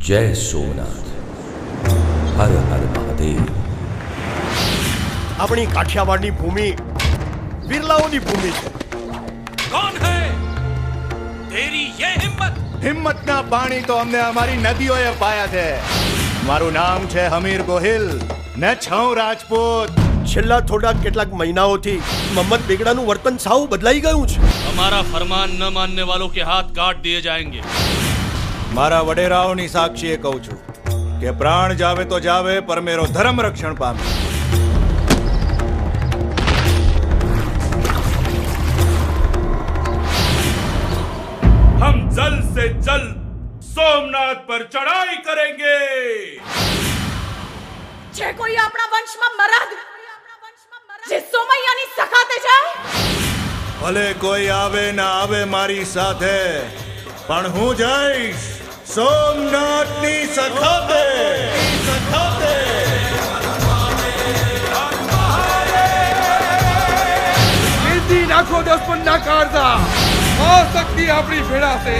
જય સોમનાથ. હર હર મહાદેવ. આપણી કાઠિયાવાડની ભૂમિ બિરલાઓની ભૂમિ છે. कौन है तेरी ये हिम्मत? હિંમતના પાણી તો અમને અમારી નદીઓએ પાયા છે. મારું નામ છે હમીર ગોહિલ ને છું રાજપૂત. છેલ્લા કેટલાક મહિનાઓથી મોહમ્મદ બેગડાનું વર્તન સાવ બદલાઈ ગયું છે. हमारा फरमान न मानने वालों के हाथ काट दिए जाएंगे. મારા વડેરાઓની સાક્ષીએ કહું છું કે પ્રાણ જાવે તો જાવે પર મેરો ધર્મ રક્ષણ પામે. हम जल्द से जल्द सोमनाथ पर चढ़ाई करेंगे. જે કોઈ આપણા વંશમાં મરદ જે સોમૈયાની સખાતે જાય, ભલે કોઈ આવે ના આવે મારી સાથે, પણ હું જઈશ સોમનાથની સખાતે. નાખો 10-15 કાળજા, આ શક્તિ આપણી ભેળા છે.